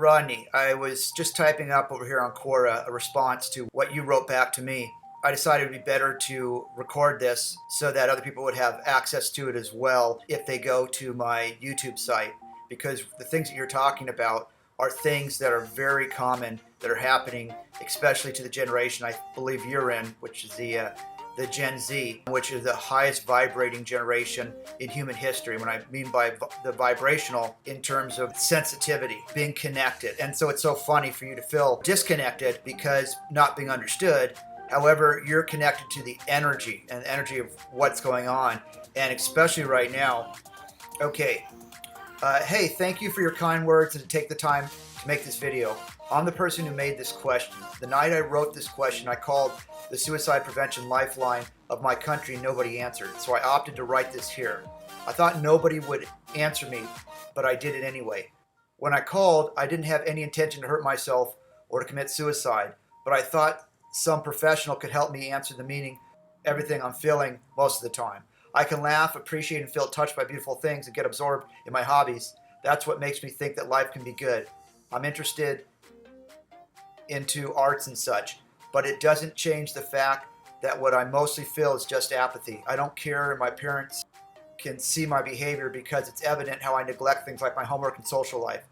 Rodney, I was just typing up over here on Quora a response to what you wrote back to me. I decided it would be better to record this so that other people would have access to it as well if they go to my YouTube site, because the things that you're talking about are things that are very common that are happening, especially to the generation I believe you're in, which is the Gen Z, which is the highest vibrating generation in human history. When I mean by the vibrational, in terms of sensitivity, being connected. And so it's so funny for you to feel disconnected because not being understood. However, you're connected to the energy and the energy of what's going on. And especially right now. Okay. Hey, thank you for your kind words and to take the time to make this video. I'm the person who made this question. The night I wrote this question, I called the suicide prevention lifeline of my country and nobody answered. So I opted to write this here. I thought nobody would answer me, but I did it anyway. When I called, I didn't have any intention to hurt myself or to commit suicide, but I thought some professional could help me answer the meaning, everything I'm feeling most of the time. I can laugh, appreciate, and feel touched by beautiful things and get absorbed in my hobbies. That's what makes me think that life can be good. I'm interested into arts and such, but it doesn't change the fact that what I mostly feel is just apathy. I don't care, and my parents can see my behavior because it's evident how I neglect things like my homework and social life.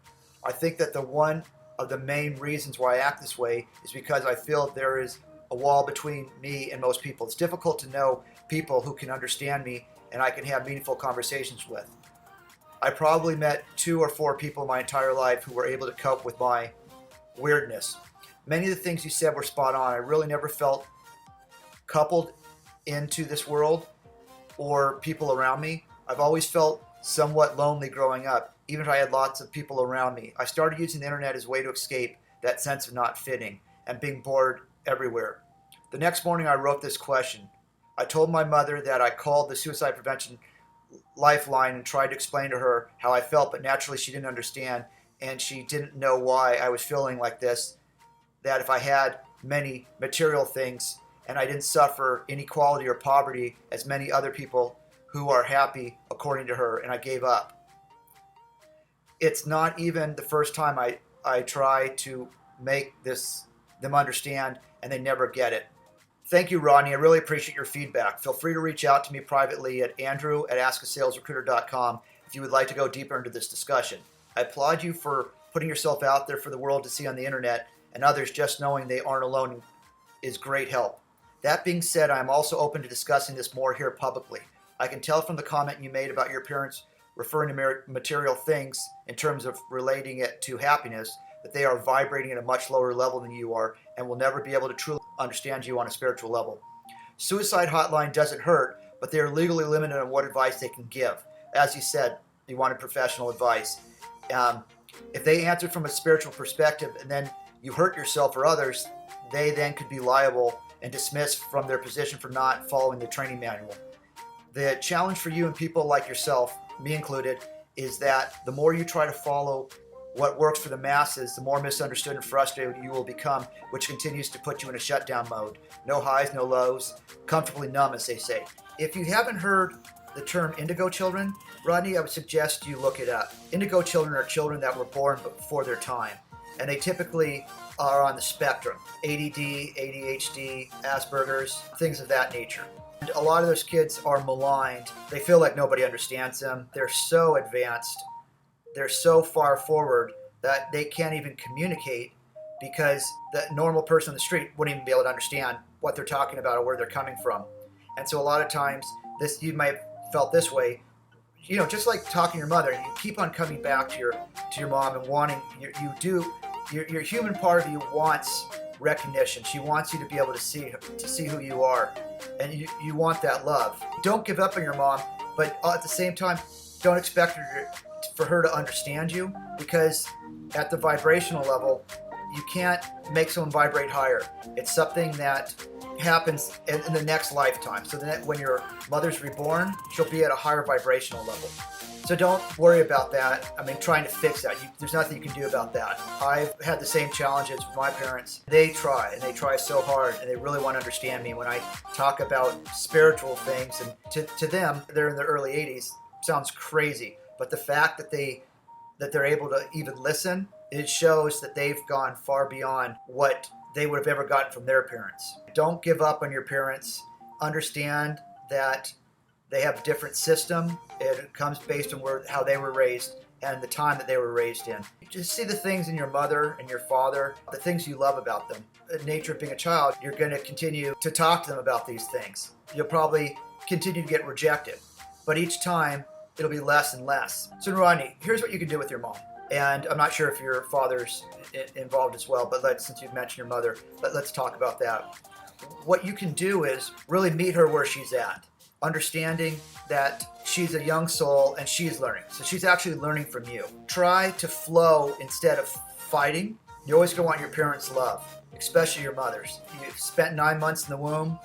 I think that one of the main reasons why I act this way is because I feel there is a wall between me and most people. It's difficult to know people who can understand me and I can have meaningful conversations with. I probably met 2 or 4 people in my entire life who were able to cope with my weirdness. Many of the things you said were spot on. I really never felt coupled into this world or people around me. I've always felt somewhat lonely growing up, even if I had lots of people around me. I started using the internet as a way to escape that sense of not fitting and being bored everywhere. The next morning I wrote this question. I told my mother that I called the suicide prevention lifeline and tried to explain to her how I felt, but naturally she didn't understand and she didn't know why I was feeling like this. That if I had many material things and I didn't suffer inequality or poverty as many other people who are happy, according to her, and I gave up. It's not even the first time I try to make them understand and they never get it. Thank you, Rodney. I really appreciate your feedback. Feel free to reach out to me privately at andrew@askasalesrecruiter.com if you would like to go deeper into this discussion. I applaud you for putting yourself out there for the world to see on the internet, and others just knowing they aren't alone is great help. That being said, I am also open to discussing this more here publicly. I can tell from the comment you made about your parents referring to material things in terms of relating it to happiness that they are vibrating at a much lower level than you are and will never be able to truly understand you on a spiritual level. Suicide hotline doesn't hurt, but they are legally limited on what advice they can give. As you said, you wanted professional advice. If they answered from a spiritual perspective and then you hurt yourself or others, they then could be liable and dismissed from their position for not following the training manual. The challenge for you and people like yourself, me included, is that the more you try to follow what works for the masses, the more misunderstood and frustrated you will become, which continues to put you in a shutdown mode. No highs, no lows, comfortably numb, as they say. If you haven't heard the term indigo children, Rodney, I would suggest you look it up. Indigo children are children that were born before their time, and they typically are on the spectrum. ADD, ADHD, Asperger's, things of that nature. And a lot of those kids are maligned. They feel like nobody understands them. They're so advanced. They're so far forward that they can't even communicate because the normal person on the street wouldn't even be able to understand what they're talking about or where they're coming from. And so a lot of times, you might have felt this way, just like talking to your mother, you keep on coming back to your mom and wanting, your human part of you wants recognition. She wants you to be able to see who you are, and you want that love. Don't give up on your mom, but at the same time, don't expect for her to understand you, because at the vibrational level, you can't make someone vibrate higher. It's something that happens in the next lifetime. So that when your mother's reborn, she'll be at a higher vibrational level. So don't worry about that. Trying to fix that. There's nothing you can do about that. I've had the same challenges with my parents. They try, and they try so hard, and they really want to understand me when I talk about spiritual things. And to them, they're in their early 80s, sounds crazy. But the fact that they're able to even listen it shows that they've gone far beyond what they would have ever gotten from their parents. Don't give up on your parents. Understand that they have a different system. It comes based on how they were raised and the time that they were raised in. Just see the things in your mother and your father, the things you love about them. The nature of being a child, you're going to continue to talk to them about these things. You'll probably continue to get rejected, but each time it'll be less and less. So Rodney, here's what you can do with your mom. And I'm not sure if your father's involved as well, but since you've mentioned your mother, let's talk about that. What you can do is really meet her where she's at, understanding that she's a young soul and she's learning. So she's actually learning from you. Try to flow instead of fighting. You're always going to want your parents' love, especially your mother's. You've spent 9 months in the womb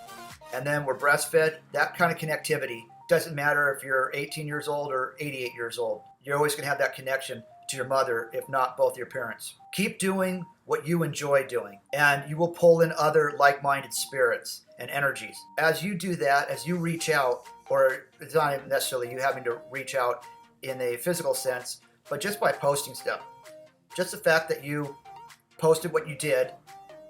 and then were breastfed. That kind of connectivity doesn't matter if you're 18 years old or 88 years old. You're always going to have that connection to your mother, if not both your parents. Keep doing what you enjoy doing, and you will pull in other like-minded spirits and energies. As you do that, as you reach out, or it's not even necessarily you having to reach out in a physical sense, but just by posting stuff. Just the fact that you posted what you did,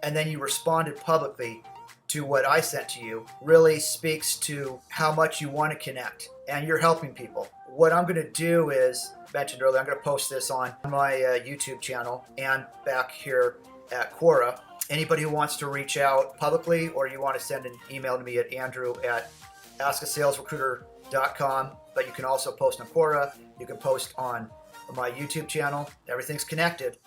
and then you responded publicly to what I sent to you really speaks to how much you want to connect, and you're helping people. What I'm going to do is, mentioned earlier, I'm going to post this on my YouTube channel and back here at Quora. Anybody who wants to reach out publicly, or you want to send an email to me at andrew@askasalesrecruiter.com, but you can also post on Quora. You can post on my YouTube channel. Everything's connected.